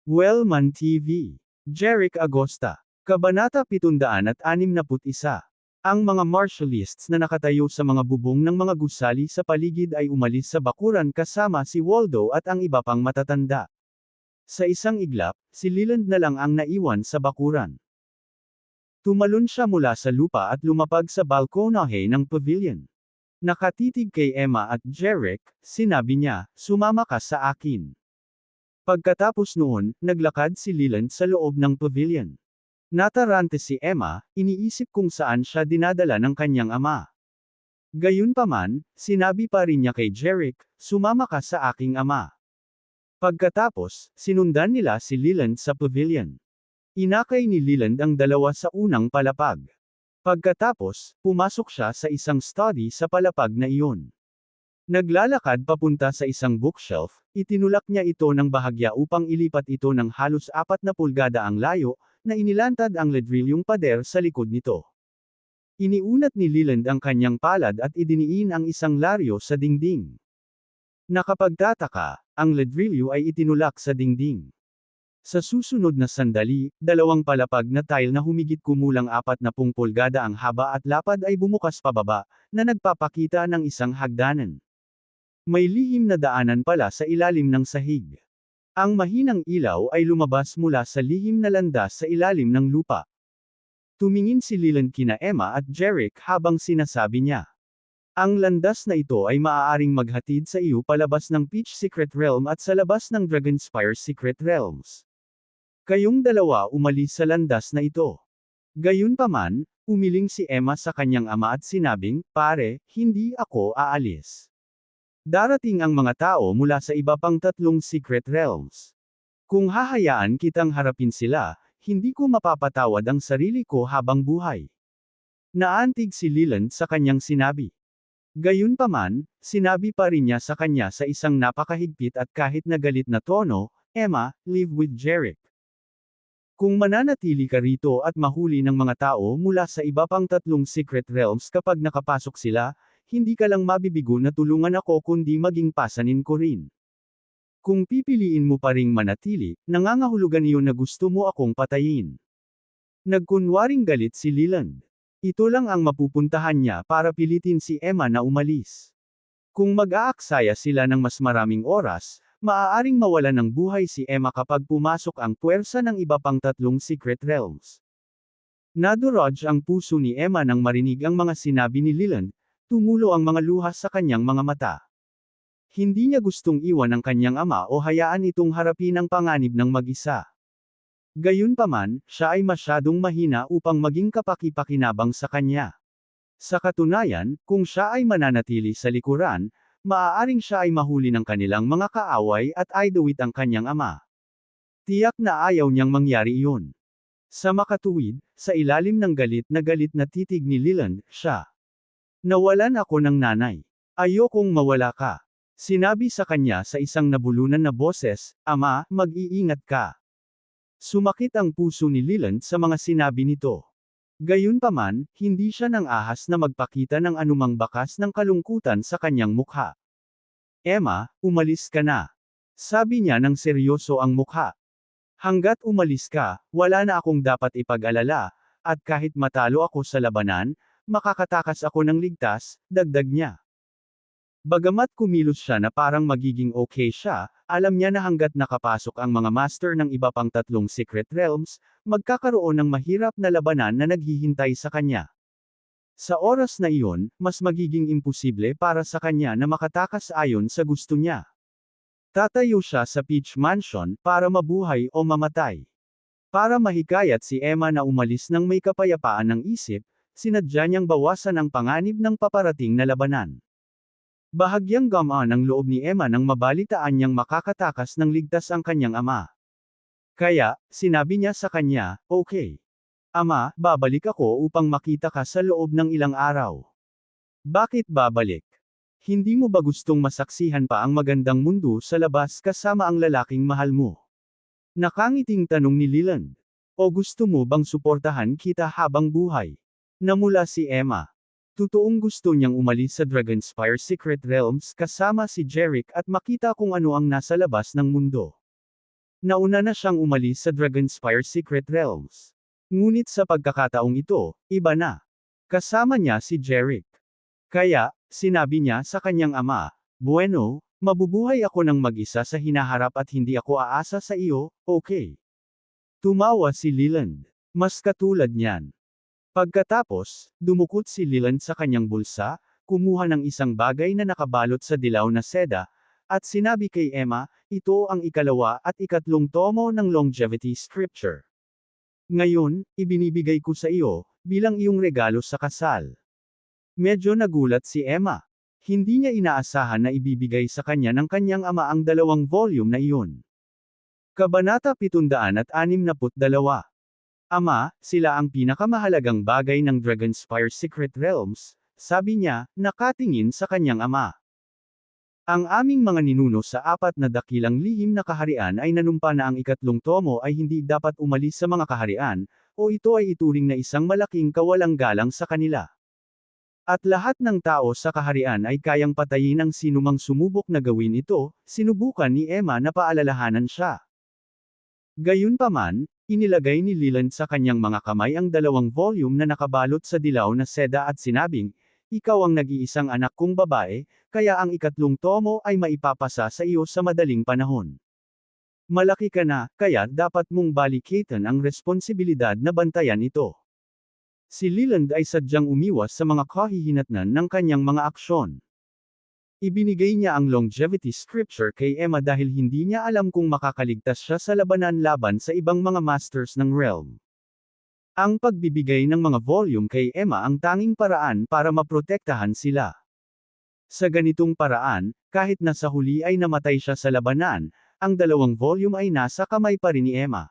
Wellman TV. Jeric Agosta. Kabanata 761. Ang mga martialists na nakatayo sa mga bubong ng mga gusali sa paligid ay umalis sa bakuran kasama si Waldo at ang iba pang matatanda. Sa isang iglap, si Leland na lang ang naiwan sa bakuran. Tumalon siya mula sa lupa at lumapag sa balkonahe ng pavilion. Nakatitig kay Emma at Jeric, sinabi niya, "Sumama ka sa akin." Pagkatapos noon, naglakad si Leland sa loob ng pavilion. Natarante si Emma, iniisip kung saan siya dinadala ng kanyang ama. Gayunpaman, sinabi pa rin niya kay Jeric, "Sumama ka sa aking ama." Pagkatapos, sinundan nila si Leland sa pavilion. Inakay ni Leland ang dalawa sa unang palapag. Pagkatapos, pumasok siya sa isang study sa palapag na iyon. Naglalakad papunta sa isang bookshelf, itinulak niya ito ng bahagya upang ilipat ito ng halos 4 pulgada ang layo, na inilantad ang ladrilyong pader sa likod nito. Iniunat ni Leland ang kanyang palad at idiniin ang isang laryo sa dingding. Nakapagtataka, ang ladrilyo ay itinulak sa dingding. Sa susunod na sandali, 2 palapag na tile na humigit kumulang 40 pulgada ang haba at lapad ay bumukas pababa, na nagpapakita ng isang hagdanan. May lihim na daanan pala sa ilalim ng sahig. Ang mahinang ilaw ay lumabas mula sa lihim na landas sa ilalim ng lupa. Tumingin si Leland kina Emma at Jeric habang sinasabi niya, "Ang landas na ito ay maaaring maghatid sa iyo palabas ng Peach Secret Realm at sa labas ng Dragonspire Secret Realms. Kayong dalawa umalis sa landas na ito." Gayunpaman, umiling si Emma sa kanyang ama at sinabing, "Pare, hindi ako aalis. Darating ang mga tao mula sa iba pang 3 secret realms. Kung hahayaan kitang harapin sila, hindi ko mapapatawad ang sarili ko habang buhay." Naantig si Leland sa kanyang sinabi. Gayunpaman, sinabi pa rin niya sa kanya sa isang napakahigpit at kahit na galit na tono, "Emma, live with Jeric. Kung mananatili ka rito at mahuli ng mga tao mula sa iba pang 3 secret realms kapag nakapasok sila, hindi ka lang mabibigo na tulungan ako kundi maging pasanin ko rin. Kung pipiliin mo pa ring manatili, nangangahulugan iyon na gusto mo akong patayin." Nagkunwaring galit si Leland. Ito lang ang mapupuntahan niya para pilitin si Emma na umalis. Kung mag-aaksaya sila ng mas maraming oras, maaaring mawalan ng buhay si Emma kapag pumasok ang puwersa ng iba pang 3 secret realms. Nadurog ang puso ni Emma nang marinig ang mga sinabi ni Leland. Tumulo ang mga luha sa kanyang mga mata. Hindi niya gustong iwan ang kanyang ama o hayaan itong harapin ang panganib ng mag-isa. Gayunpaman, siya ay masyadong mahina upang maging kapaki-pakinabang sa kanya. Sa katunayan, kung siya ay mananatili sa likuran, maaaring siya ay mahuli ng kanilang mga kaaway at idawit ang kanyang ama. Tiyak na ayaw niyang mangyari iyon. Sa makatuwid, sa ilalim ng galit na titig ni Leland, siya. "Nawalan ako ng nanay. Ayokong mawala ka." Sinabi sa kanya sa isang nabulunan na boses, "Ama, mag-iingat ka." Sumakit ang puso ni Leland sa mga sinabi nito. Gayunpaman, hindi siya nang ahas na magpakita ng anumang bakas ng kalungkutan sa kanyang mukha. "Emma, umalis ka na." Sabi niya nang seryoso ang mukha. "Hanggat umalis ka, wala na akong dapat ipag-alala, at kahit matalo ako sa labanan, makakatakas ako ng ligtas," dagdag niya. Bagamat kumilos siya na parang magiging okay siya, alam niya na hanggat nakapasok ang mga master ng iba pang 3 secret realms, magkakaroon ng mahirap na labanan na naghihintay sa kanya. Sa oras na iyon, mas magiging imposible para sa kanya na makatakas ayon sa gusto niya. Tatayo siya sa Peach Mansion para mabuhay o mamatay. Para mahikayat si Emma na umalis ng may kapayapaan ng isip, sinadya niyang bawasan ang panganib ng paparating na labanan. Bahagyang gamaan ang loob ni Emma nang mabalitaan niyang makakatakas ng ligtas ang kanyang ama. Kaya, sinabi niya sa kanya, "Okay. Ama, babalik ako upang makita ka sa loob ng ilang araw." "Bakit babalik? Hindi mo ba gustong masaksihan pa ang magandang mundo sa labas kasama ang lalaking mahal mo?" Nakangiting tanong ni Leland. "O gusto mo bang suportahan kita habang buhay?" Namula si Emma. Totoong gusto niyang umalis sa Dragonspire Secret Realms kasama si Jeric at makita kung ano ang nasa labas ng mundo. Nauna na siyang umalis sa Dragonspire Secret Realms. Ngunit sa pagkakataong ito, iba na. Kasama niya si Jerick. Kaya, sinabi niya sa kanyang ama, "Bueno, mabubuhay ako ng mag-isa sa hinaharap at hindi ako aasa sa iyo, okay?" Tumawa si Leland. Mas katulad niyan. Pagkatapos, dumukot si Leland sa kanyang bulsa, kumuha ng isang bagay na nakabalot sa dilaw na seda, at sinabi kay Emma, "Ito ang ikalawa at ikatlong tomo ng Longevity Scripture. Ngayon, ibinibigay ko sa iyo, bilang iyong regalo sa kasal." Medyo nagulat si Emma. Hindi niya inaasahan na ibibigay sa kanya ng kanyang ama ang 2 volume na iyon. Kabanata 762. Ama, sila ang pinakamahalagang bagay ng Dragonspire Secret Realms, sabi niya, nakatingin sa kanyang ama. Ang aming mga ninuno sa 4 na dakilang lihim na kaharian ay nanumpa na ang ikatlong tomo ay hindi dapat umalis sa mga kaharian, o ito ay ituring na isang malaking kawalang galang sa kanila. At lahat ng tao sa kaharian ay kayang patayin ang sinumang sumubok na gawin ito, sinubukan ni Emma na paalalahanan siya. Gayunpaman, inilagay ni Leland sa kanyang mga kamay ang 2 volume na nakabalot sa dilaw na seda at sinabing, "Ikaw ang nag-iisang anak kong babae, kaya ang ikatlong tomo ay maipapasa sa iyo sa madaling panahon. Malaki ka na, kaya dapat mong balikitan ang responsibilidad na bantayan ito." Si Leland ay sadyang umiwas sa mga kahihinatnan ng kanyang mga aksyon. Ibinigay niya ang Longevity Scripture kay Emma dahil hindi niya alam kung makakaligtas siya sa labanan laban sa ibang mga masters ng realm. Ang pagbibigay ng mga volume kay Emma ang tanging paraan para maprotektahan sila. Sa ganitong paraan, kahit na sa huli ay namatay siya sa labanan, ang 2 volume ay nasa kamay pa rin ni Emma.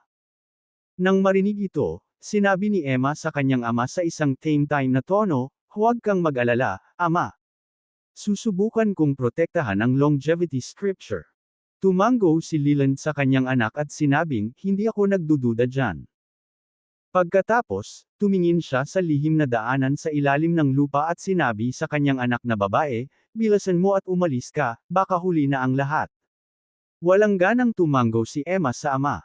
Nang marinig ito, sinabi ni Emma sa kanyang ama sa isang tame time na tono, "Huwag kang mag-alala, ama. Susubukan kong protektahan ang Longevity Scripture." Tumango si Leland sa kanyang anak at sinabing, "Hindi ako nagdududa dyan." Pagkatapos, tumingin siya sa lihim na daanan sa ilalim ng lupa at sinabi sa kanyang anak na babae, "Bilisan mo at umalis ka, baka huli na ang lahat." Walang ganang tumango si Emma sa ama.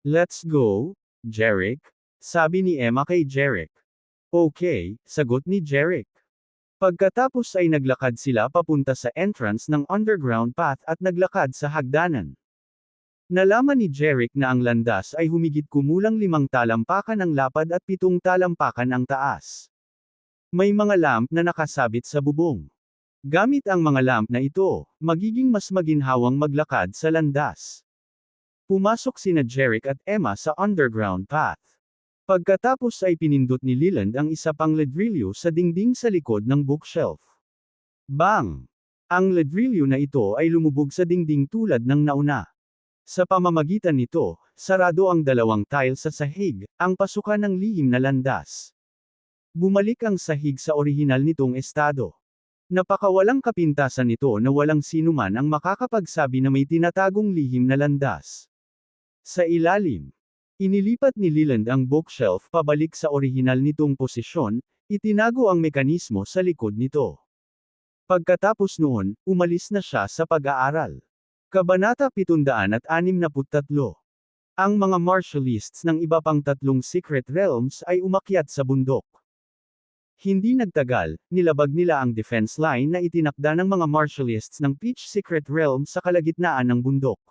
"Let's go, Jerick," sabi ni Emma kay Jerick. "Okay," sagot ni Jerick. Pagkatapos ay naglakad sila papunta sa entrance ng underground path at naglakad sa hagdanan. Nalaman ni Jerick na ang landas ay humigit kumulang 5 talampakan ang lapad at 7 talampakan ang taas. May mga lamp na nakasabit sa bubong. Gamit ang mga lamp na ito, magiging mas maginhawang maglakad sa landas. Pumasok sina Jerick at Emma sa underground path. Pagkatapos ay pinindot ni Leland ang isa pang ladrilyo sa dingding sa likod ng bookshelf. Bang! Ang ladrilyo na ito ay lumubog sa dingding tulad ng nauna. Sa pamamagitan nito, sarado ang 2 tile sa sahig, ang pasukan ng lihim na landas. Bumalik ang sahig sa orihinal nitong estado. Napakawalang kapintasan nito na walang sinuman ang makakapagsabi na may tinatagong lihim na landas. Sa ilalim, inilipat ni Leland ang bookshelf pabalik sa orihinal nitong posisyon, itinago ang mekanismo sa likod nito. Pagkatapos noon, umalis na siya sa pag-aaral. Kabanata 763. Ang mga martialists ng iba pang 3 secret realms ay umakyat sa bundok. Hindi nagtagal, nilabag nila ang defense line na itinakda ng mga martialists ng Peach Secret Realm sa kalagitnaan ng bundok.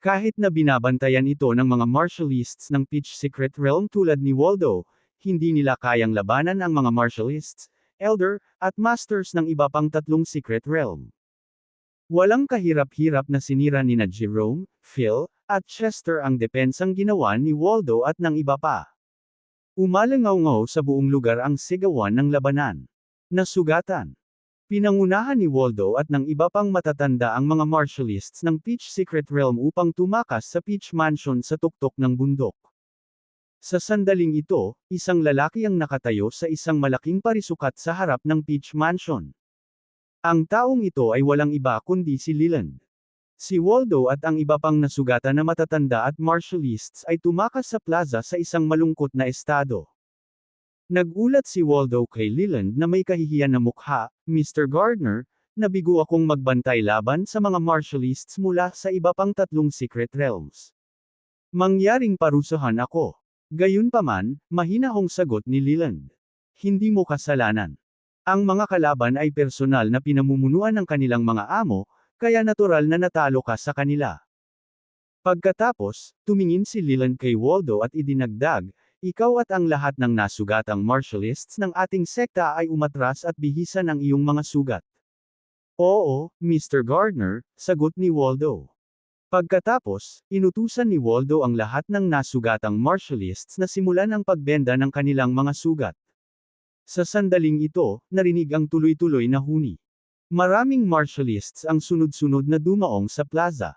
Kahit na binabantayan ito ng mga martialists ng Peach Secret Realm tulad ni Waldo, hindi nila kayang labanan ang mga martialists, elder, at masters ng iba pang 3 secret realm. Walang kahirap-hirap na sinira nina Jerome, Phil, at Chester ang depensang ginawa ni Waldo at ng iba pa. Umalangaw-ngaw sa buong lugar ang sigawan ng labanan. Nasugatan. Pinangunahan ni Waldo at ng iba pang matatanda ang mga martialists ng Peach Secret Realm upang tumakas sa Peach Mansion sa tuktok ng bundok. Sa sandaling ito, isang lalaki ang nakatayo sa isang malaking parisukat sa harap ng Peach Mansion. Ang taong ito ay walang iba kundi si Leland. Si Waldo at ang iba pang nasugatan na matatanda at martialists ay tumakas sa plaza sa isang malungkot na estado. Nagulat si Waldo kay Leland na may kahihiyan na mukha, "Mr. Gardner, nabigo akong magbantay laban sa mga martialists mula sa iba pang 3 secret realms. Mangyaring parusahan ako. Gayunpaman, mahina hong sagot ni Leland. Hindi mo kasalanan. Ang mga kalaban ay personal na pinamumunuan ng kanilang mga amo, kaya natural na natalo ka sa kanila. Pagkatapos, tumingin si Leland kay Waldo at idinagdag, ikaw at ang lahat ng nasugatang martialists ng ating sekta ay umatras at bihisan ang iyong mga sugat. Oo, Mr. Gardner, sagot ni Waldo. Pagkatapos, inutusan ni Waldo ang lahat ng nasugatang martialists na simulan ang pagbenda ng kanilang mga sugat. Sa sandaling ito, narinig ang tuloy-tuloy na huni. Maraming martialists ang sunod-sunod na dumaong sa plaza.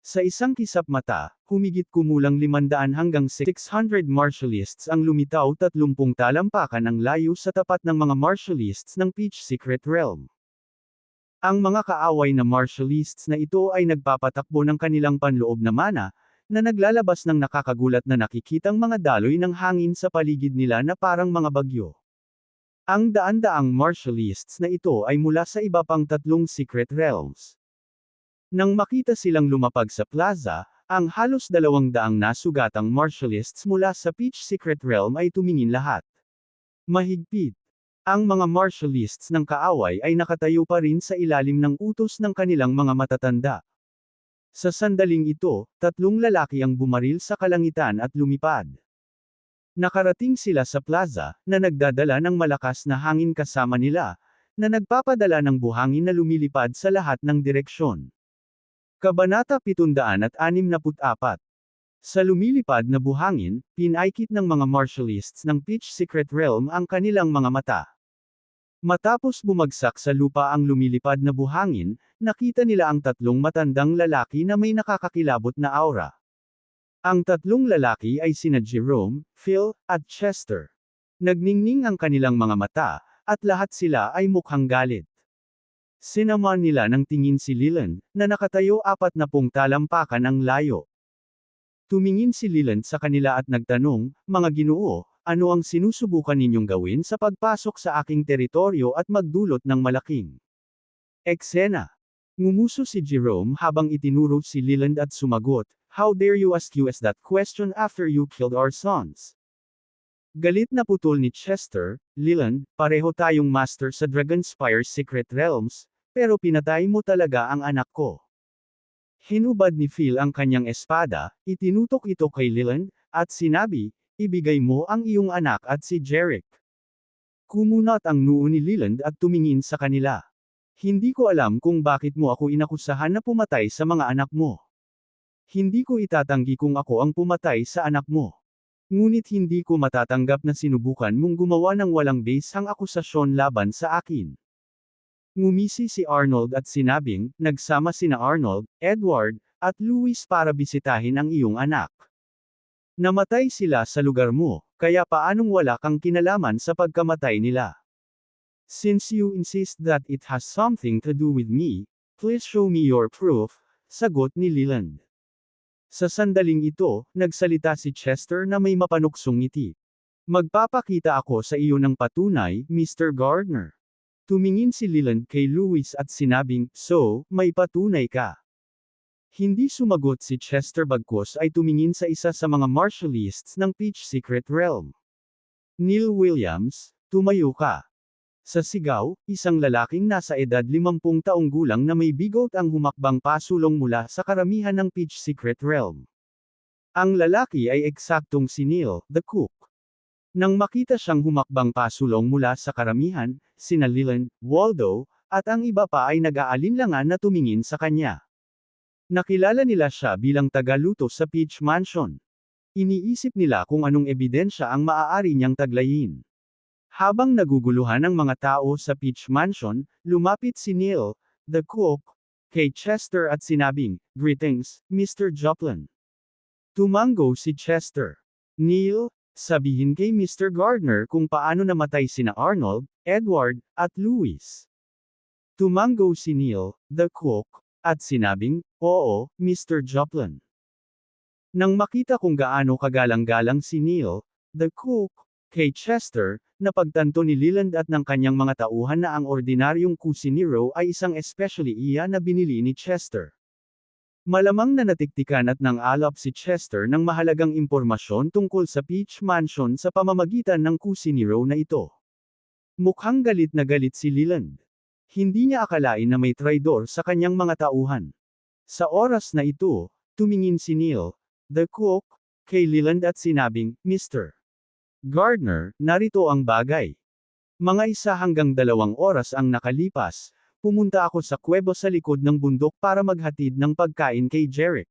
Sa isang kisap mata, humigit kumulang 500 hanggang 600 martialists ang lumitaw 30 talampakan ang layo sa tapat ng mga martialists ng Peach Secret Realm. Ang mga kaaway na martialists na ito ay nagpapatakbo ng kanilang panloob na mana, na naglalabas ng nakakagulat na nakikitang mga daloy ng hangin sa paligid nila na parang mga bagyo. Ang daan-daang martialists na ito ay mula sa iba pang 3 secret realms. Nang makita silang lumapag sa plaza, ang halos 200 nasugatang martialists mula sa Peach Secret Realm ay tumingin lahat. Mahigpit. Ang mga martialists ng kaaway ay nakatayo pa rin sa ilalim ng utos ng kanilang mga matatanda. Sa sandaling ito, 3 lalaki ang bumaril sa kalangitan at lumipad. Nakarating sila sa plaza, na nagdadala ng malakas na hangin kasama nila, na nagpapadala ng buhangin na lumilipad sa lahat ng direksyon. Kabanata 764. Sa lumilipad na buhangin, pinaikit ng mga martialists ng Peach Secret Realm ang kanilang mga mata. Matapos bumagsak sa lupa ang lumilipad na buhangin, nakita nila ang 3 matandang lalaki na may nakakakilabot na aura. Ang 3 lalaki ay sina Jerome, Phil, at Chester. Nagningning ang kanilang mga mata, at lahat sila ay mukhang galit. Sinama nila ng tingin si Leland, na nakatayo 40 talampakan ang layo. Tumingin si Leland sa kanila at nagtanong, mga ginoo, ano ang sinusubukan ninyong gawin sa pagpasok sa aking teritoryo at magdulot ng malaking eksena? Ngumuso si Jerome habang itinuro si Leland at sumagot, how dare you ask us that question after you killed our sons? Galit na putol ni Chester, Leland, pareho tayong master sa Dragonspire Secret Realms, pero pinatay mo talaga ang anak ko. Hinubad ni Phil ang kanyang espada, itinutok ito kay Leland, at sinabi, ibigay mo ang iyong anak at si Jerick. Kumunat ang noo ni Leland at tumingin sa kanila. Hindi ko alam kung bakit mo ako inakusahan na pumatay sa mga anak mo. Hindi ko itatanggi kung ako ang pumatay sa anak mo. Ngunit hindi ko matatanggap na sinubukan mong gumawa ng walang base ang akusasyon laban sa akin. Ngumisi si Arnold at sinabing, nagsama sina Arnold, Edward, at Louis para bisitahin ang iyong anak. Namatay sila sa lugar mo, kaya paanong wala kang kinalaman sa pagkamatay nila? Since you insist that it has something to do with me, please show me your proof, sagot ni Leland. Sa sandaling ito, nagsalita si Chester na may mapanuksong ngiti. Magpapakita ako sa iyo ng patunay, Mr. Gardner. Tumingin si Leland kay Louis at sinabing, so, may patunay ka. Hindi sumagot si Chester bagkus ay tumingin sa isa sa mga martialists ng Peach Secret Realm. Neil Williams, tumayo ka. Sa sigaw, isang lalaking nasa edad 50 taong gulang na may bigot ang humakbang pasulong mula sa karamihan ng Peach Secret Realm. Ang lalaki ay eksaktong si Neil, the cook. Nang makita siyang humakbang pasulong mula sa karamihan, sina Leland, Waldo, at ang iba pa ay nag-aalinlangan na tumingin sa kanya. Nakilala nila siya bilang tagaluto sa Peach Mansion. Iniisip nila kung anong ebidensya ang maaari niyang taglayin. Habang naguguluhan ang mga tao sa Peach Mansion, lumapit si Neil, the cook, kay Chester at sinabing, greetings, Mr. Joplin. Tumango si Chester. Neil, sabihin kay Mr. Gardner kung paano namatay sina Arnold, Edward, at Louis. Tumango si Neil, the cook, at sinabing, oo, Mr. Joplin. Nang makita kung gaano kagalang-galang si Neil, the cook, kay Chester, napagtanto ni Leland at ng kanyang mga tauhan na ang ordinaryong kusinero ay isang especially iya na binili ni Chester. Malamang na natiktikan at nang-alap si Chester ng mahalagang impormasyon tungkol sa Peach Mansion sa pamamagitan ng kusinero na ito. Mukhang galit na galit si Leland. Hindi niya akalain na may traidor sa kanyang mga tauhan. Sa oras na ito, tumingin si Neil, the cook, kay Leland at sinabing, Mr. Gardner, narito ang bagay. Mga 1 hanggang 2 oras ang nakalipas, pumunta ako sa kuweba sa likod ng bundok para maghatid ng pagkain kay Jeric.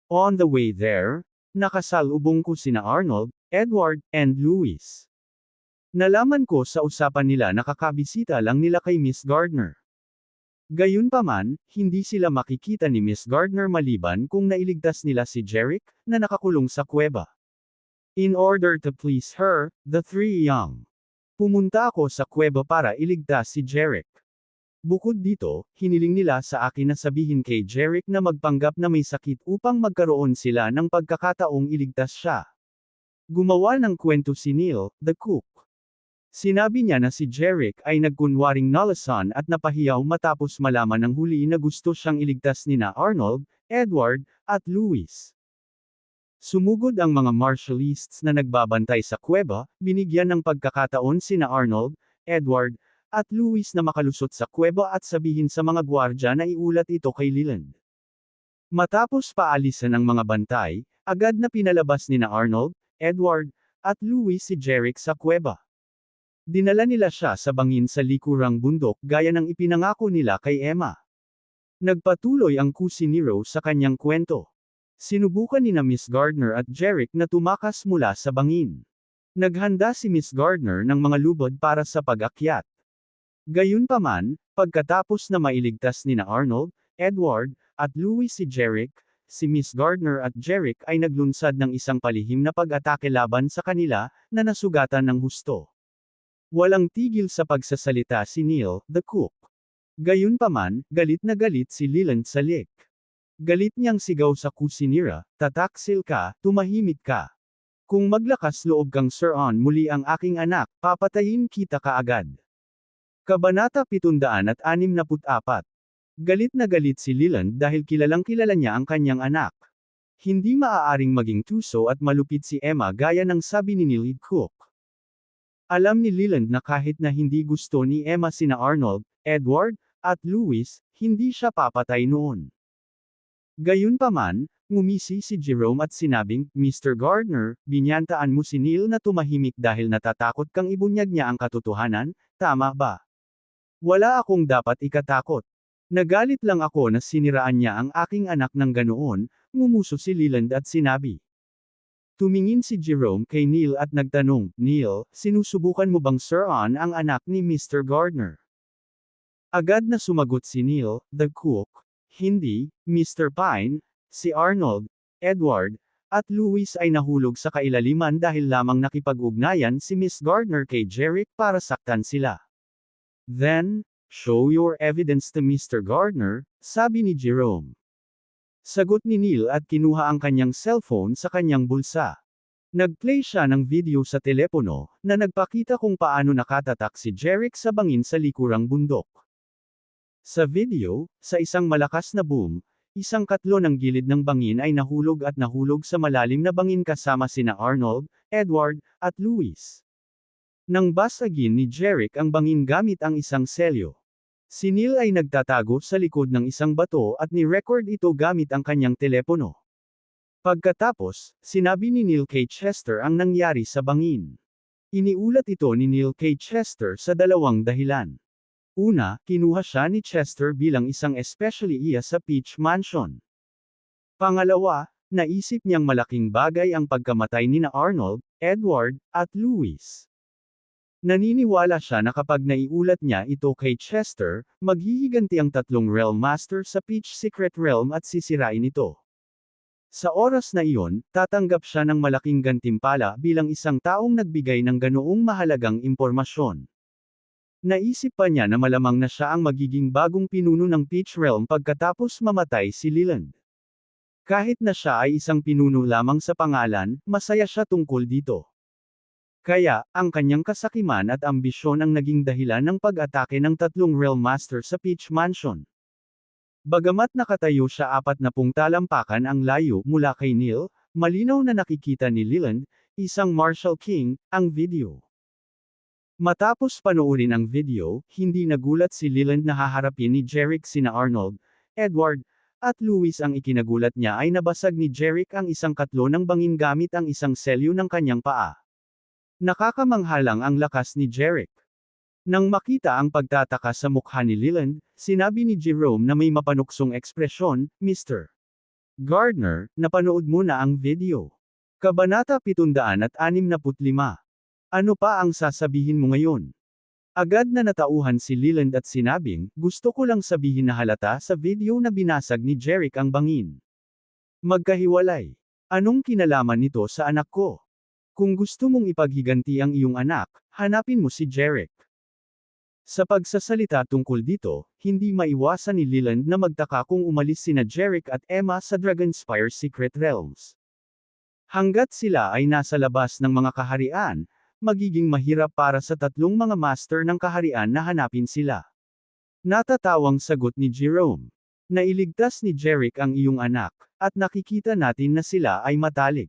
On the way there, nakasalubong ko sina Arnold, Edward, and Louis. Nalaman ko sa usapan nila na kakabisita lang nila kay Miss Gardner. Gayunpaman, hindi sila makikita ni Miss Gardner maliban kung nailigtas nila si Jeric, na nakakulong sa kuweba. In order to please her, the three young. Pumunta ako sa kuweba para iligtas si Jeric. Bukod dito, hiniling nila sa akin na sabihin kay Jeric na magpanggap na may sakit upang magkaroon sila ng pagkakataong iligtas siya. Gumawa ng kwento si Neil, the cook. Sinabi niya na si Jeric ay nagkunwaring nalasan at napahiyaw matapos malaman ng huli na gusto siyang iligtas nina Arnold, Edward, at Louis. Sumugod ang mga martialists na nagbabantay sa kuweba, binigyan ng pagkakataon sina Arnold, Edward, at Louis na makalusot sa kuweba at sabihin sa mga gwardya na iulat ito kay Leland. Matapos paalisan ang mga bantay, agad na pinalabas nina Arnold, Edward, at Louis si Jeric sa kuweba. Dinala nila siya sa bangin sa likurang bundok gaya ng ipinangako nila kay Emma. Nagpatuloy ang kusinero sa kanyang kwento. Sinubukan ni na Miss Gardner at Jeric na tumakas mula sa bangin. Naghanda si Miss Gardner ng mga lubod para sa pag-akyat. Gayunpaman, pagkatapos na mailigtas ni na Arnold, Edward, at Louis si Jeric, si Miss Gardner at Jeric ay naglunsad ng isang palihim na pag-atake laban sa kanila, na nasugatan ng husto. Walang tigil sa pagsasalita si Neil, the cook. Gayunpaman, galit na galit si Leland sa Lick. Galit niyang sigaw sa kusinira, tataksil ka, tumahimik ka. Kung maglakas loob kang Sir On muli ang aking anak, papatayin kita kaagad. Kabanata 764. Galit na galit si Leland dahil kilalang kilala niya ang kanyang anak. Hindi maaaring maging tuso at malupit si Emma gaya ng sabi ni Neil Cook. Alam ni Leland na kahit na hindi gusto ni Emma sina Arnold, Edward, at Louis, hindi siya papatay noon. Gayunpaman, ngumisi si Jerome at sinabing, Mr. Gardner, binyantaan mo si Neil na tumahimik dahil natatakot kang ibunyag niya ang katotohanan, tama ba? Wala akong dapat ikatakot. Nagalit lang ako na siniraan niya ang aking anak ng ganoon, ngumuso si Leland at sinabi. Tumingin si Jerome kay Neil at nagtanong, Neil, sinusubukan mo bang Sir On ang anak ni Mr. Gardner? Agad na sumagot si Neil, the cook. Hindi, Mr. Pine, si Arnold, Edward, at Louis ay nahulog sa kailaliman dahil lamang nakipag-ugnayan si Miss Gardner kay Jeric para saktan sila. Then, show your evidence to Mr. Gardner, sabi ni Jerome. Sagot ni Neil at kinuha ang kanyang cellphone sa kanyang bulsa. Nag-play siya ng video sa telepono, na nagpakita kung paano nakatatak si Jeric sa bangin sa likurang bundok. Sa video, sa isang malakas na boom, isang katlo ng gilid ng bangin ay nahulog sa malalim na bangin kasama sina Arnold, Edward, at Louis. Nang basagin ni Jeric ang bangin gamit ang isang selyo. Si Neil ay nagtatago sa likod ng isang bato at ni-record ito gamit ang kanyang telepono. Pagkatapos, sinabi ni Neil kay Chester ang nangyari sa bangin. Iniulat ito ni Neil kay Chester sa 2 dahilan. Una, kinuha siya ni Chester bilang isang especially iya sa Peach Mansion. Pangalawa, naisip niyang malaking bagay ang pagkamatay nina Arnold, Edward, at Louis. Naniniwala siya na kapag naiulat niya ito kay Chester, maghihiganti ang 3 Realm Master sa Peach Secret Realm at sisirain ito. Sa oras na iyon, tatanggap siya ng malaking gantimpala bilang isang taong nagbigay ng ganoong mahalagang impormasyon. Naisip pa niya na malamang na siya ang magiging bagong pinuno ng Peach Realm pagkatapos mamatay si Leland. Kahit na siya ay isang pinuno lamang sa pangalan, masaya siya tungkol dito. Kaya, ang kanyang kasakiman at ambisyon ang naging dahilan ng pag-atake ng tatlong Realm Master sa Peach Mansion. Bagamat nakatayo siya 40 talampakan ang layo mula kay Neil, malinaw na nakikita ni Leland, isang Martial King, ang video. Matapos panoorin ang video, hindi nagulat si Leland na haharapin ni Jerick sina Arnold, Edward, at Louis. Ang ikinagulat niya ay nabasag ni Jerick ang isang katlo ng bangin gamit ang isang selyo ng kanyang paa. Nakakamanghalang ang lakas ni Jerick. Nang makita ang pagtataka sa mukha ni Leland, sinabi ni Jerome na may mapanuksong ekspresyon, Mr. Gardner, napanood mo na ang video. Kabanata 765. Ano pa ang sasabihin mo ngayon? Agad na natauhan si Leland at sinabing, gusto ko lang sabihin na halata sa video na binasag ni Jerick ang bangin. Magkahiwalay. Anong kinalaman nito sa anak ko? Kung gusto mong ipaghiganti ang iyong anak, hanapin mo si Jerick. Sa pagsasalita tungkol dito, hindi maiwasan ni Leland na magtaka kung umalis sina Jerick at Emma sa Dragonspire Secret Realms. Hanggat sila ay nasa labas ng mga kaharian, magiging mahirap para sa tatlong mga master ng kaharian na hanapin sila. Natatawang sagot ni Jerome. Nailigtas ni Jerick ang iyong anak, at nakikita natin na sila ay matalik.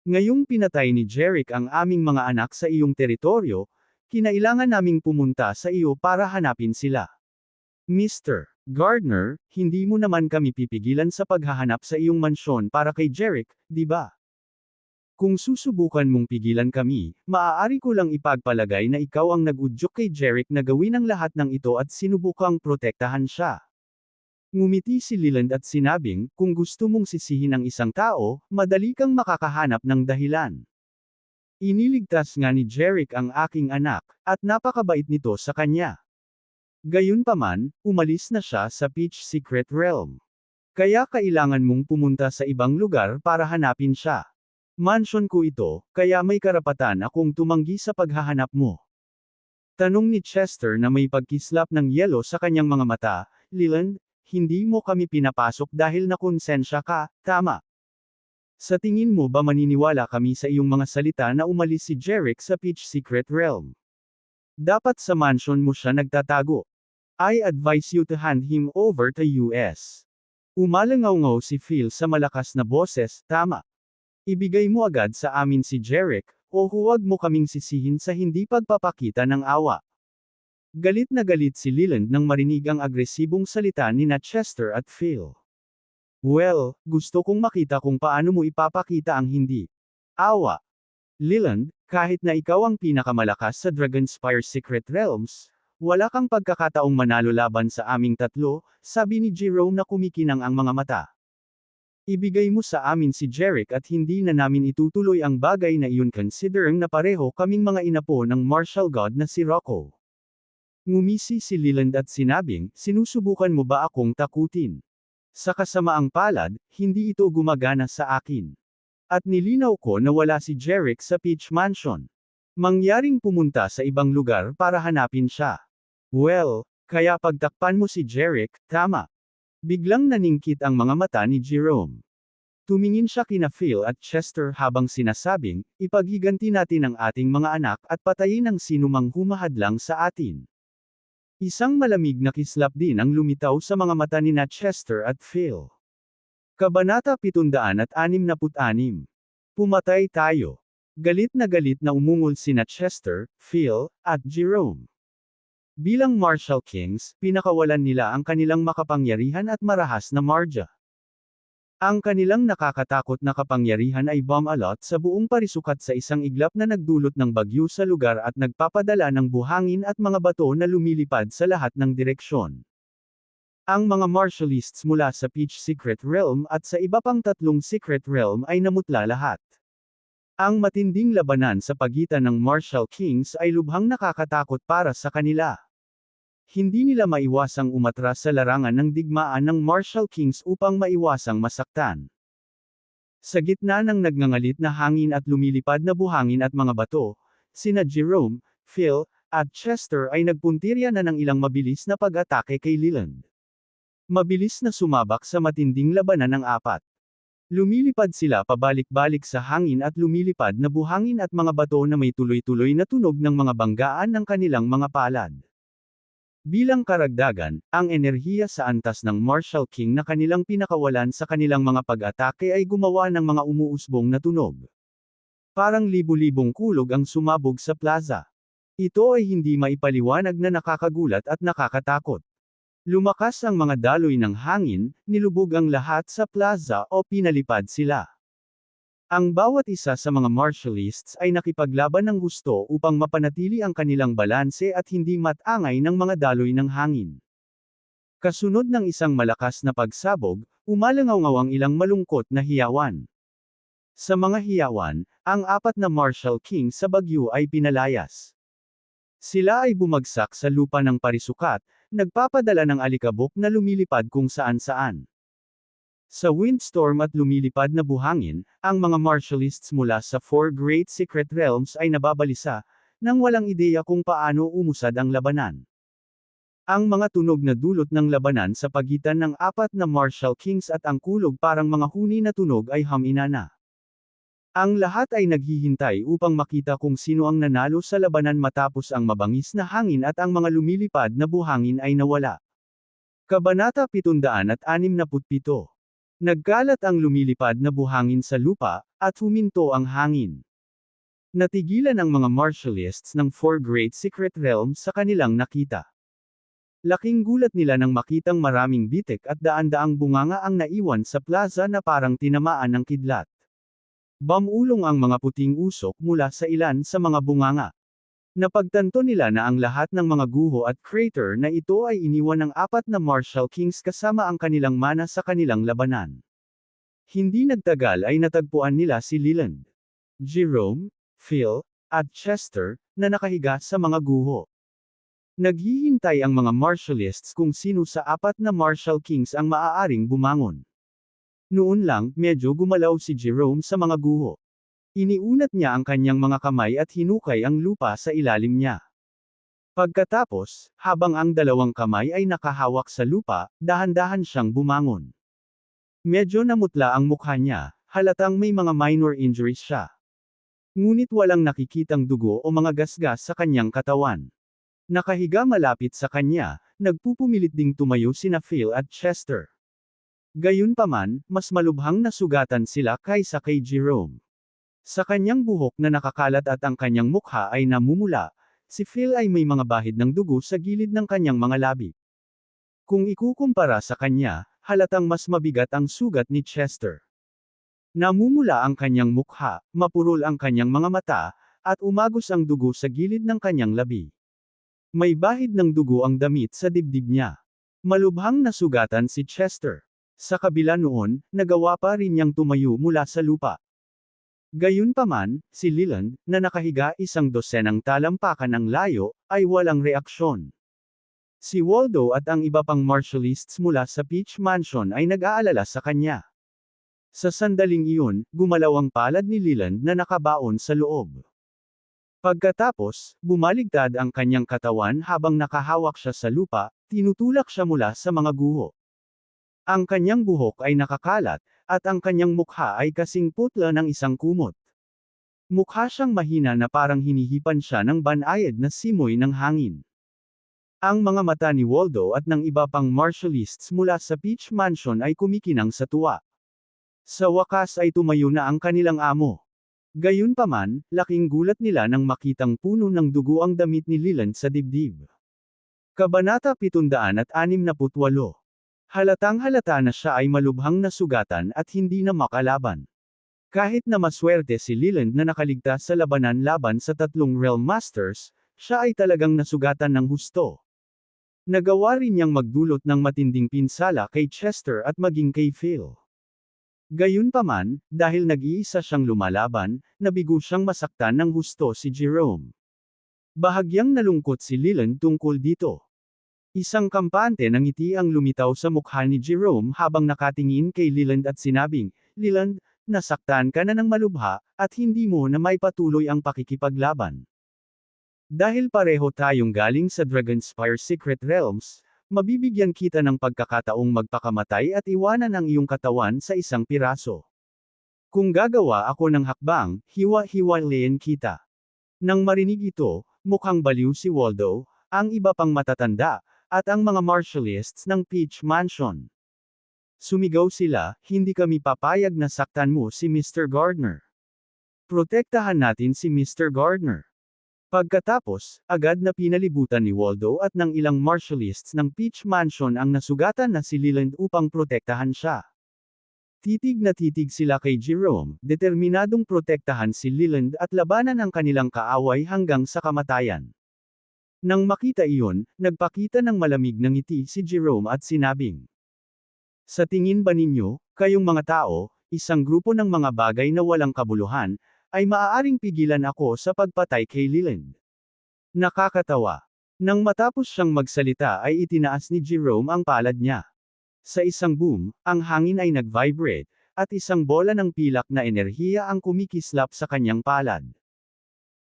Ngayong pinatay ni Jerick ang aming mga anak sa iyong teritoryo, kinailangan naming pumunta sa iyo para hanapin sila. Mr. Gardner, hindi mo naman kami pipigilan sa paghahanap sa iyong mansyon para kay Jerick, di ba? Kung susubukan mong pigilan kami, maaari ko lang ipagpalagay na ikaw ang nag-udyok kay Jerick na gawin ang lahat ng ito at sinubukang protektahan siya. Ngumiti si Leland at sinabing, kung gusto mong sisihin ang isang tao, madali kang makakahanap ng dahilan. Iniligtas nga ni Jerick ang aking anak, at napakabait nito sa kanya. Gayunpaman, umalis na siya sa Peach Secret Realm. Kaya kailangan mong pumunta sa ibang lugar para hanapin siya. Mansion ko ito, kaya may karapatan akong tumanggi sa paghahanap mo. Tanong ni Chester na may pagkislap ng yelo sa kanyang mga mata, Leland, hindi mo kami pinapasok dahil nakonsensya ka, tama? Sa tingin mo ba maniniwala kami sa iyong mga salita na umalis si Jerick sa Peach Secret Realm? Dapat sa mansion mo siya nagtatago. I advise you to hand him over to US. Umalangaw-ngaw si Phil sa malakas na boses, tama. Ibigay mo agad sa amin si Jerick, o huwag mo kaming sisihin sa hindi pagpapakita ng awa. Galit na galit si Leland nang marinig ang agresibong salita ni Chester at Phil. Well, gusto kong makita kung paano mo ipapakita ang hindi awa. Leland, kahit na ikaw ang pinakamalakas sa Dragonspire Secret Realms, wala kang pagkakataong manalo laban sa aming tatlo, sabi ni Jerome na kumikinang ang mga mata. Ibigay mo sa amin si Jerick at hindi na namin itutuloy ang bagay na iyon considering na pareho kaming mga inapo ng martial god na si Rocco. Ngumisi si Leland at sinabing, sinusubukan mo ba akong takutin? Sa kasamaang palad, hindi ito gumagana sa akin. At nilinaw ko na wala si Jerick sa Peach Mansion. Mangyaring pumunta sa ibang lugar para hanapin siya. Well, kaya pagtakpan mo si Jerick, tama. Biglang naningkit ang mga mata ni Jerome. Tumingin siya kina Phil at Chester habang sinasabing, ipaghiganti natin ang ating mga anak at patayin ang sinumang humahadlang sa atin. Isang malamig na kislap din ang lumitaw sa mga mata ni Chester at Phil. Kabanata 766. Pumatay tayo. Galit na umungol sina Chester, Phil, at Jerome. Bilang Martial Kings, pinakawalan nila ang kanilang makapangyarihan at marahas na Marja. Ang kanilang nakakatakot na kapangyarihan ay bomb-alot sa buong parisukat sa isang iglap na nagdulot ng bagyo sa lugar at nagpapadala ng buhangin at mga bato na lumilipad sa lahat ng direksyon. Ang mga martialists mula sa Peach Secret Realm at sa iba pang tatlong Secret Realm ay namutla lahat. Ang matinding labanan sa pagitan ng Martial Kings ay lubhang nakakatakot para sa kanila. Hindi nila maiwasang umatras sa larangan ng digmaan ng Martial Kings upang maiwasang masaktan. Sa gitna ng nagngangalit na hangin at lumilipad na buhangin at mga bato, sina Jerome, Phil, at Chester ay nagpuntirya na ng ilang mabilis na pag-atake kay Leland. Mabilis na sumabak sa matinding labanan ng apat. Lumilipad sila pabalik-balik sa hangin at lumilipad na buhangin at mga bato na may tuloy-tuloy na tunog ng mga banggaan ng kanilang mga palad. Bilang karagdagan, ang enerhiya sa antas ng Martial King na kanilang pinakawalan sa kanilang mga pag-atake ay gumawa ng mga umuusbong na tunog. Parang libu-libong kulog ang sumabog sa plaza. Ito ay hindi maipaliwanag na nakakagulat at nakakatakot. Lumakas ang mga daloy ng hangin, nilubog ang lahat sa plaza o pinalipad sila. Ang bawat isa sa mga martialists ay nakipaglaban ng gusto upang mapanatili ang kanilang balanse at hindi matangay ng mga daloy ng hangin. Kasunod ng isang malakas na pagsabog, umalangaw ang ilang malungkot na hiyawan. Sa mga hiyawan, ang 4 na Martial King sa bagyo ay pinalayas. Sila ay bumagsak sa lupa ng parisukat, nagpapadala ng alikabok na lumilipad kung saan-saan. Sa windstorm at lumilipad na buhangin, ang mga martialists mula sa 4 Great Secret Realms ay nababalisa, nang walang ideya kung paano umusad ang labanan. Ang mga tunog na dulot ng labanan sa pagitan ng 4 na Martial Kings at ang kulog parang mga huni na tunog ay haminana. Ang lahat ay naghihintay upang makita kung sino ang nanalo sa labanan matapos ang mabangis na hangin at ang mga lumilipad na buhangin ay nawala. Kabanata 767. Nagkalat ang lumilipad na buhangin sa lupa, at huminto ang hangin. Natigilan ang mga martialists ng 4 Great Secret Realms sa kanilang nakita. Laking gulat nila nang makitang maraming bitik at daan-daang bunganga ang naiwan sa plaza na parang tinamaan ng kidlat. Bamulong ang mga puting usok mula sa ilan sa mga bunganga. Napagtanto nila na ang lahat ng mga guho at crater na ito ay iniwan ng 4 na Martial Kings kasama ang kanilang mana sa kanilang labanan. Hindi nagtagal ay natagpuan nila si Leland, Jerome, Phil, at Chester, na nakahiga sa mga guho. Naghihintay ang mga martialists kung sino sa 4 na Martial Kings ang maaaring bumangon. Noon lang, medyo gumalaw si Jerome sa mga guho. Iniunat niya ang kanyang mga kamay at hinukay ang lupa sa ilalim niya. Pagkatapos, habang ang dalawang kamay ay nakahawak sa lupa, dahan-dahan siyang bumangon. Medyo namutla ang mukha niya, halatang may mga minor injuries siya. Ngunit walang nakikitang dugo o mga gasgas sa kanyang katawan. Nakahiga malapit sa kanya, nagpupumilit ding tumayo sina Phil at Chester. Gayunpaman, mas malubhang na sugatan sila kaysa kay Jerome. Sa kanyang buhok na nakakalat at ang kanyang mukha ay namumula, si Phil ay may mga bahid ng dugo sa gilid ng kanyang mga labi. Kung ikukumpara sa kanya, halatang mas mabigat ang sugat ni Chester. Namumula ang kanyang mukha, mapurol ang kanyang mga mata, at umagos ang dugo sa gilid ng kanyang labi. May bahid ng dugo ang damit sa dibdib niya. Malubhang nasugatan si Chester. Sa kabila noon, nagawa pa rin niyang tumayo mula sa lupa. Gayunpaman, si Leland, na nakahiga 12 talampakan ng layo, ay walang reaksyon. Si Waldo at ang iba pang martialists mula sa Peach Mansion ay nag-aalala sa kanya. Sa sandaling iyon, gumalaw ang palad ni Leland na nakabaon sa loob. Pagkatapos, bumaligtad ang kanyang katawan habang nakahawak siya sa lupa, tinutulak siya mula sa mga guho. Ang kanyang buhok ay nakakalat, at ang kanyang mukha ay kasing putla ng isang kumot. Mukha siyang mahina na parang hinihipan siya ng banayad na simoy ng hangin. Ang mga mata ni Waldo at ng iba pang martialists mula sa Peach Mansion ay kumikinang sa tuwa. Sa wakas ay tumayo na ang kanilang amo. Gayunpaman, laking gulat nila nang makitang puno ng dugo ang damit ni Leland sa dibdib. Kabanata 768. Halatang-halata na siya ay malubhang nasugatan at hindi na makalaban. Kahit na maswerte si Leland na nakaligtas sa labanan laban sa 3 Realm Masters, siya ay talagang nasugatan ng husto. Nagawa rin niyang magdulot ng matinding pinsala kay Chester at maging kay Phil. Gayunpaman, dahil nag-iisa siyang lumalaban, nabigo siyang masaktan ng husto si Jerome. Bahagyang nalungkot si Leland tungkol dito. Isang kampante ng ngiti ang lumitaw sa mukha ni Jerome habang nakatingin kay Leland at sinabing, "Leland, nasaktan ka na ng malubha, at hindi mo na maipatuloy ang pakikipaglaban. Dahil pareho tayong galing sa Dragonspire Secret Realms, mabibigyan kita ng pagkakataong magpakamatay at iwanan ang iyong katawan sa isang piraso. Kung gagawa ako ng hakbang, hiwa-hiwalayin kita. Nang marinig ito, mukhang baliw si Waldo, ang iba pang matatanda, at ang mga martialists ng Peach Mansion. Sumigaw sila, hindi kami papayag na saktan mo si Mr. Gardner. Protektahan natin si Mr. Gardner. Pagkatapos, agad na pinalibutan ni Waldo at ng ilang martialists ng Peach Mansion ang nasugatan na si Leland upang protektahan siya. Titig na titig sila kay Jerome, determinadong protektahan si Leland at labanan ang kanilang kaaway hanggang sa kamatayan. Nang makita iyon, nagpakita ng malamig na ngiti si Jerome at sinabing, "Sa tingin ba ninyo, kayong mga tao, isang grupo ng mga bagay na walang kabuluhan, ay maaaring pigilan ako sa pagpatay kay Leland?" Nakakatawa. Nang matapos siyang magsalita ay itinaas ni Jerome ang palad niya. Sa isang boom, ang hangin ay nag-vibrate, at isang bola ng pilak na enerhiya ang kumikislap sa kanyang palad.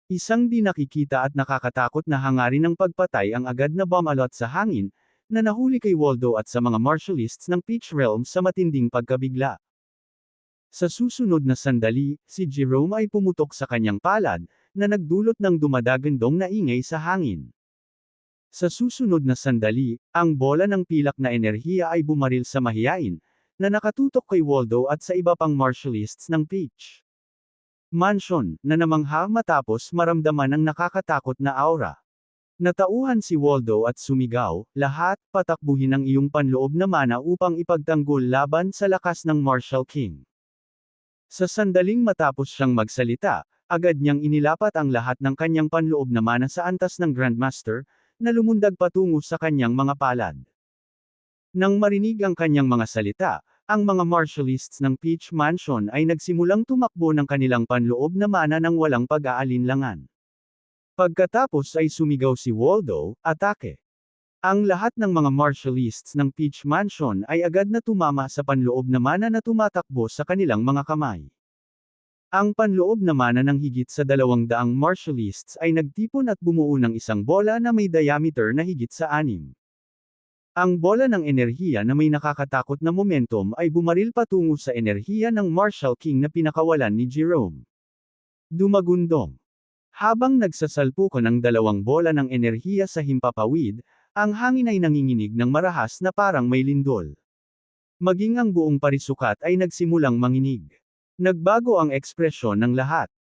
Isang di nakikita at nakakatakot na hangarin ng pagpatay ang agad na bumalot sa hangin, na nahuli kay Waldo at sa mga martialists ng Peach Realm sa matinding pagkabigla. Sa susunod na sandali, si Jerome ay pumutok sa kanyang palad, na nagdulot ng dumadagandong na ingay sa hangin. Sa susunod na sandali, ang bola ng pilak na enerhiya ay bumaril sa mahiyain, na nakatutok kay Waldo at sa iba pang martialists ng Peach Mansion, na namangha matapos maramdaman ang nakakatakot na aura. Natauhan si Waldo at sumigaw, "Lahat, patakbuhin ang iyong panloob na mana upang ipagtanggol laban sa lakas ng Martial King." Sa sandaling matapos siyang magsalita, agad niyang inilapat ang lahat ng kanyang panloob na mana sa antas ng Grandmaster, na lumundag patungo sa kanyang mga palad. Nang marinig ang kanyang mga salita, ang mga martialists ng Peach Mansion ay nagsimulang tumakbo ng kanilang panloob na mana ng walang pag-aalinlangan. Pagkatapos ay sumigaw si Waldo, "Atake!" Ang lahat ng mga martialists ng Peach Mansion ay agad na tumama sa panloob na mana na tumatakbo sa kanilang mga kamay. Ang panloob na mana ng higit sa 200 martialists ay nagtipon at bumuo ng isang bola na may diameter na higit sa 6. Ang bola ng enerhiya na may nakakatakot na momentum ay bumaril patungo sa enerhiya ng Martial King na pinakawalan ni Jerome. Dumagundong. Habang nagsasalpukan ang dalawang bola ng enerhiya sa himpapawid, ang hangin ay nanginginig ng marahas na parang may lindol. Maging ang buong parisukat ay nagsimulang manginig. Nagbago ang ekspresyon ng lahat.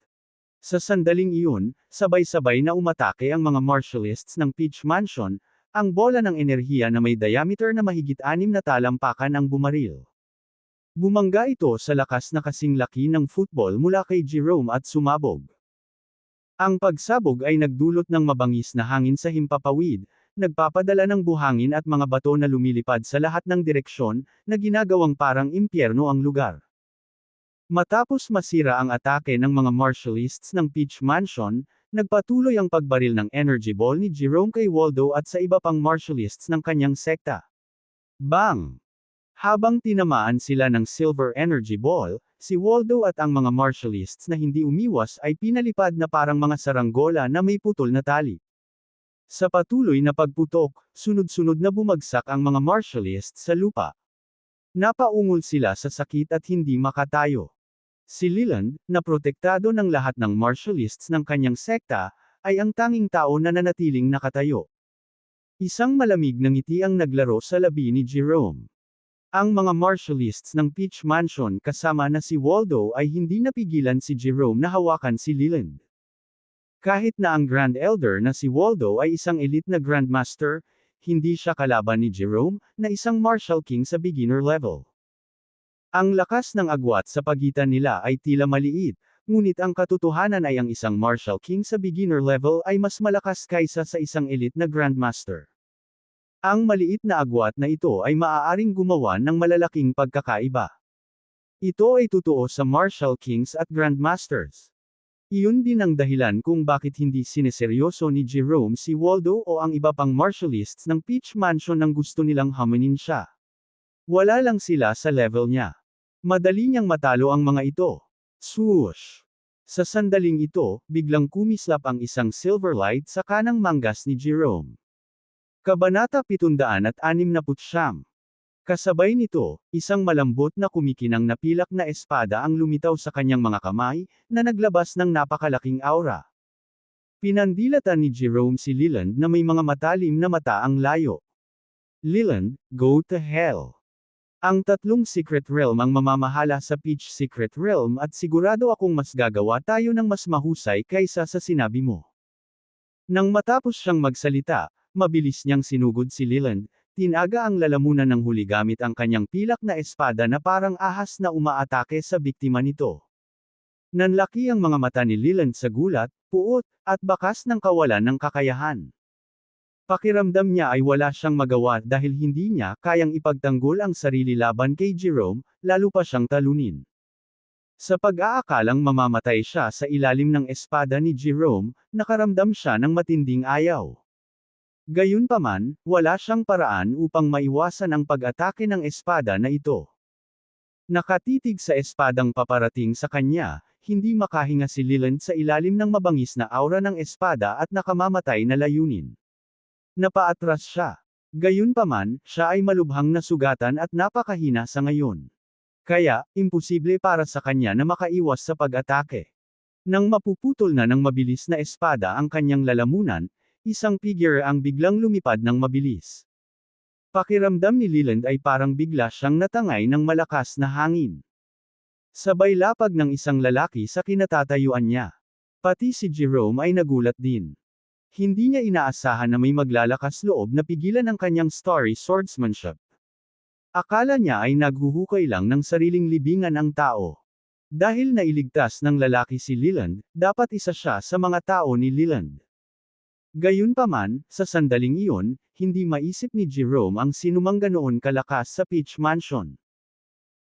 Sa sandaling iyon, sabay-sabay na umatake ang mga martialists ng Peach Mansion, ang bola ng enerhiya na may diameter na mahigit 6 na talampakan ang bumaril. Bumangga ito sa lakas na kasing laki ng football mula kay Jerome at sumabog. Ang pagsabog ay nagdulot ng mabangis na hangin sa himpapawid, nagpapadala ng buhangin at mga bato na lumilipad sa lahat ng direksyon, na ginagawang parang impyerno ang lugar. Matapos masira ang atake ng mga martialists ng Peach Mansion, nagpatuloy ang pagbaril ng energy ball ni Jerome kay Waldo at sa iba pang martialists ng kanyang sekta. Bang! Habang tinamaan sila ng silver energy ball, si Waldo at ang mga martialists na hindi umiwas ay pinalipad na parang mga saranggola na may putol na tali. Sa patuloy na pagputok, sunod-sunod na bumagsak ang mga martialists sa lupa. Napaungol sila sa sakit at hindi makatayo. Si Leland, na protektado ng lahat ng martialists ng kanyang sekta, ay ang tanging tao na nanatiling nakatayo. Isang malamig na ngiti ang naglaro sa labi ni Jerome. Ang mga martialists ng Peach Mansion kasama na si Waldo ay hindi napigilan si Jerome na hawakan si Leland. Kahit na ang Grand Elder na si Waldo ay isang elite na Grandmaster, hindi siya kalaban ni Jerome, na isang Martial King sa beginner level. Ang lakas ng agwat sa pagitan nila ay tila maliit, ngunit ang katotohanan ay ang isang Martial King sa beginner level ay mas malakas kaysa sa isang elite na Grandmaster. Ang maliit na agwat na ito ay maaaring gumawa ng malalaking pagkakaiba. Ito ay totoo sa Martial Kings at Grandmasters. Iyon din ang dahilan kung bakit hindi sineseryoso ni Jerome si Waldo o ang iba pang martialists ng Peach Mansion nang gusto nilang hamunin siya. Wala lang sila sa level niya. Madali niyang matalo ang mga ito. Swoosh! Sa sandaling ito, biglang kumislap ang isang silver light sa kanang manggas ni Jerome. Kabanata 769. Kasabay nito, isang malambot na kumikinang na pilak na espada ang lumitaw sa kanyang mga kamay, na naglabas ng napakalaking aura. Pinandilatan ni Jerome si Leland na may mga matalim na mata ang layo. Leland, go to hell. Ang tatlong Secret Realm ang mamamahala sa Peach Secret Realm at sigurado akong mas gagawa tayo ng mas mahusay kaysa sa sinabi mo. Nang matapos siyang magsalita, mabilis niyang sinugod si Leland, tinaga ang lalamunan ng huli gamit ang kanyang pilak na espada na parang ahas na umaatake sa biktima nito. Nanlaki ang mga mata ni Leland sa gulat, puot, at bakas ng kawalan ng kakayahan. Pakiramdam niya ay wala siyang magawa dahil hindi niya kayang ipagtanggol ang sarili laban kay Jerome, lalo pa siyang talunin. Sa pag-aakalang mamamatay siya sa ilalim ng espada ni Jerome, nakaramdam siya ng matinding ayaw. Gayunpaman, wala siyang paraan upang maiwasan ang pag-atake ng espada na ito. Nakatitig sa espadang paparating sa kanya, hindi makahinga si Leland sa ilalim ng mabangis na aura ng espada at nakamamatay na layunin. Napaatras siya. Gayunpaman, siya ay malubhang nasugatan at napakahina sa ngayon. Kaya, imposible para sa kanya na makaiwas sa pag-atake. Nang mapuputol na ng mabilis na espada ang kanyang lalamunan, isang figure ang biglang lumipad ng mabilis. Pakiramdam ni Leland ay parang bigla siyang natangay ng malakas na hangin. Sabay lapag ng isang lalaki sa kinatatayuan niya. Pati si Jerome ay nagulat din. Hindi niya inaasahan na may maglalakas loob na pigilan ang kanyang starry swordsmanship. Akala niya ay naghuhukay lang ng sariling libingan ang tao. Dahil nailigtas ng lalaki si Leland, dapat isa siya sa mga tao ni Leland. Gayunpaman, sa sandaling iyon, hindi maisip ni Jerome ang sinumang ganoon kalakas sa Peach Mansion.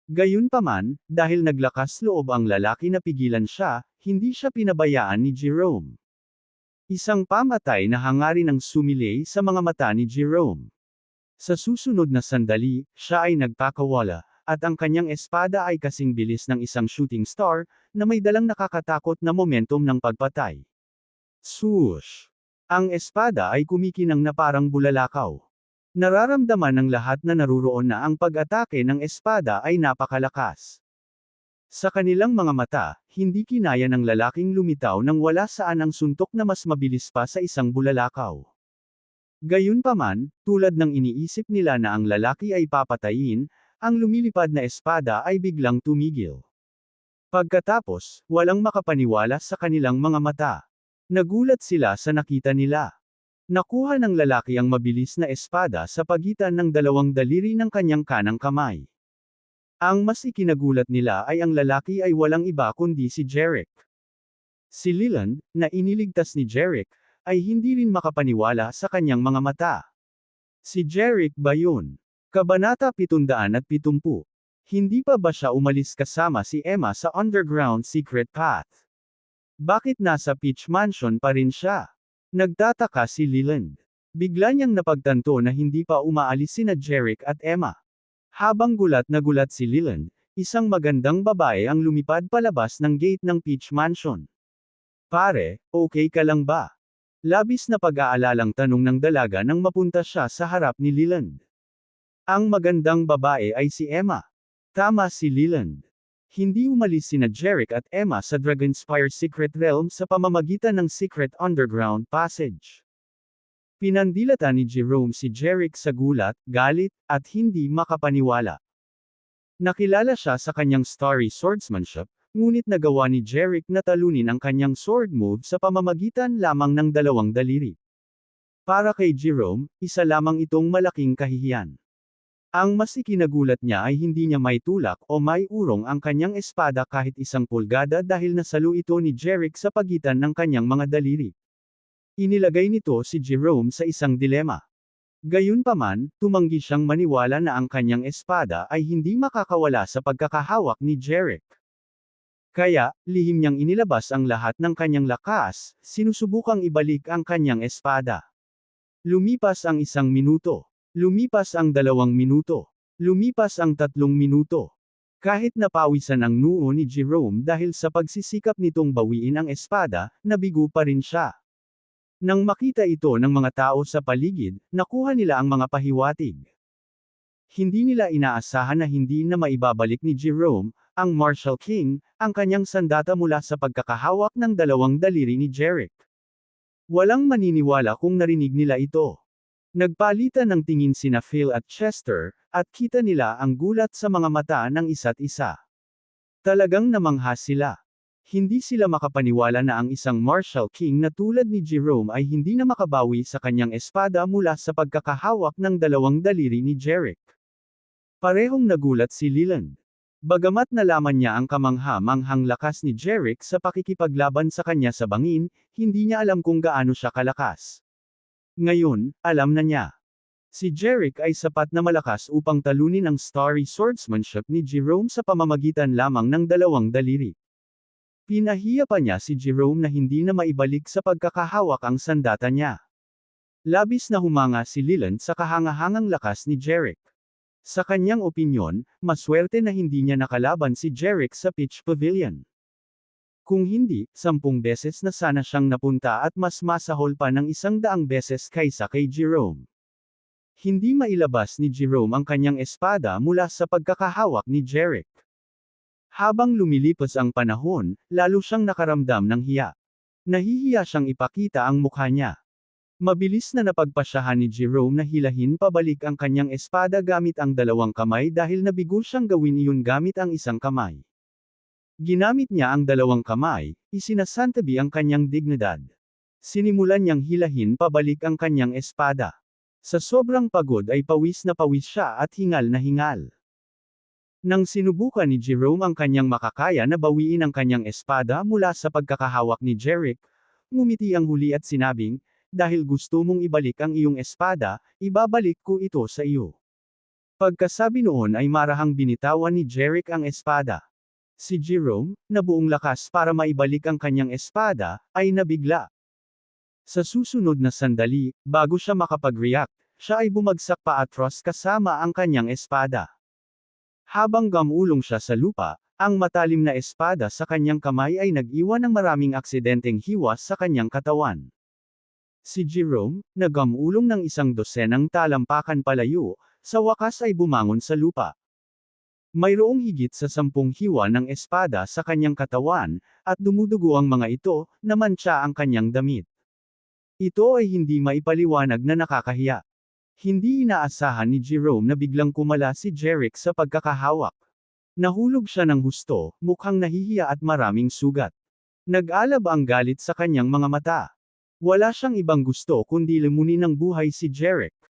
Gayunpaman, dahil naglakas loob ang lalaki na pigilan siya, hindi siya pinabayaan ni Jerome. Isang pamatay na hangarin ang sumilay sa mga mata ni Jerome. Sa susunod na sandali, siya ay nagpakawala, at ang kanyang espada ay kasing bilis ng isang shooting star, na may dalang nakakatakot na momentum ng pagpatay. Swoosh! Ang espada ay kumikinang na parang bulalakaw. Nararamdaman ng lahat na naruroon na ang pag-atake ng espada ay napakalakas. Sa kanilang mga mata, hindi kinaya ng lalaking lumitaw nang wala saan ang suntok na mas mabilis pa sa isang bulalakaw. Gayunpaman, tulad ng iniisip nila na ang lalaki ay papatayin, ang lumilipad na espada ay biglang tumigil. Pagkatapos, walang makapaniwala sa kanilang mga mata. Nagulat sila sa nakita nila. Nakuha ng lalaki ang mabilis na espada sa pagitan ng dalawang daliri ng kanyang kanang kamay. Ang mas ikinagulat nila ay ang lalaki ay walang iba kundi si Jerick. Si Leland, na iniligtas ni Jerick, ay hindi rin makapaniwala sa kanyang mga mata. Si Jerick ba yun? Kabanata 770. Hindi pa ba siya umalis kasama si Emma sa underground secret path? Bakit nasa Peach Mansion pa rin siya? Nagtataka si Leland. Bigla niyang napagtanto na hindi pa umaalis sina Jerick at Emma. Habang gulat na gulat si Leland, isang magandang babae ang lumipad palabas ng gate ng Peach Mansion. Pare, okay ka lang ba? Labis na pag-aalalang tanong ng dalaga nang mapunta siya sa harap ni Leland. Ang magandang babae ay si Emma. Tama si Leland. Hindi umalis sina Jerick at Emma sa Dragonspire Secret Realm sa pamamagitan ng Secret Underground Passage. Pinandilatan ni Jerome si Jerick sa gulat, galit, at hindi makapaniwala. Nakilala siya sa kanyang starry swordsmanship, ngunit nagawa ni Jerick na talunin ang kanyang sword move sa pamamagitan lamang ng dalawang daliri. Para kay Jerome, isa lamang itong malaking kahihiyan. Ang mas ikinagulat niya ay hindi niya may tulak o may urong ang kanyang espada kahit 1 pulgada dahil nasalo ito ni Jerick sa pagitan ng kanyang mga daliri. Inilagay nito si Jerome sa isang dilema. Gayunpaman, tumanggi siyang maniwala na ang kanyang espada ay hindi makakawala sa pagkakahawak ni Jerick. Kaya, lihim niyang inilabas ang lahat ng kanyang lakas, sinusubukang ibalik ang kanyang espada. Lumipas ang 1 minuto. Lumipas ang 2 minuto. Lumipas ang 3 minuto. Kahit napawisan ang noo ni Jerome dahil sa pagsisikap nitong bawiin ang espada, nabigo pa rin siya. Nang makita ito ng mga tao sa paligid, nakuha nila ang mga pahiwatig. Hindi nila inaasahan na hindi na maibabalik ni Jerome, ang Marshall King, ang kanyang sandata mula sa pagkakahawak ng dalawang daliri ni Jerick. Walang maniniwala kung narinig nila ito. Nagpalitan ng tingin sina Phil at Chester, at kita nila ang gulat sa mga mata ng isa't isa. Talagang namangha sila. Hindi sila makapaniwala na ang isang Marshall King na tulad ni Jerome ay hindi na makabawi sa kanyang espada mula sa pagkakahawak ng dalawang daliri ni Jerick. Parehong nagulat si Leland. Bagamat nalaman niya ang kamangha-manghang lakas ni Jerick sa pakikipaglaban sa kanya sa bangin, hindi niya alam kung gaano siya kalakas. Ngayon, alam na niya. Si Jerick ay sapat na malakas upang talunin ang starry swordsmanship ni Jerome sa pamamagitan lamang ng dalawang daliri. Pinahiya pa niya si Jerome na hindi na maibalik sa pagkakahawak ang sandata niya. Labis na humanga si Leland sa kahangahangang lakas ni Jerick. Sa kanyang opinyon, maswerte na hindi niya nakalaban si Jerick sa Pitch Pavilion. Kung hindi, 10 beses na sana siyang napunta at mas masahol pa ng 100 beses kaysa kay Jerome. Hindi mailabas ni Jerome ang kanyang espada mula sa pagkakahawak ni Jerick. Habang lumilipas ang panahon, lalo siyang nakaramdam ng hiya. Nahihiya siyang ipakita ang mukha niya. Mabilis na napagpasyahan ni Jerome na hilahin pabalik ang kanyang espada gamit ang dalawang kamay dahil nabigo siyang gawin iyon gamit ang isang kamay. Ginamit niya ang dalawang kamay, isinasantabi ang kanyang dignidad. Sinimulan niyang hilahin pabalik ang kanyang espada. Sa sobrang pagod ay pawis na pawis siya at hingal na hingal. Nang sinubukan ni Jerome ang kanyang makakaya na bawiin ang kanyang espada mula sa pagkakahawak ni Jerick, ngumiti ang huli at sinabing, "Dahil gusto mong ibalik ang iyong espada, ibabalik ko ito sa iyo." Pagkasabi noon ay marahang binitawan ni Jerick ang espada. Si Jerome, na buong lakas para maibalik ang kanyang espada, ay nabigla. Sa susunod na sandali, bago siya makapag-react, siya ay bumagsak pa atras kasama ang kanyang espada. Habang gamulong siya sa lupa, ang matalim na espada sa kanyang kamay ay nag-iwan ng maraming aksidenteng hiwas sa kanyang katawan. Si Jerome, na gamulong ng 12 talampakan palayo, sa wakas ay bumangon sa lupa. Mayroong higit sa 10 hiwa ng espada sa kanyang katawan, at dumudugo ang mga ito, na mantsa ang kanyang damit. Ito ay hindi maipaliwanag na nakakahiya. Hindi inaasahan ni Jerome na biglang kumala si Jerick sa pagkakahawak. Nahulog siya ng husto, mukhang nahihiya at maraming sugat. Nag-alab ang galit sa kanyang mga mata. Wala siyang ibang gusto kundi lumunin ng buhay si Jerick.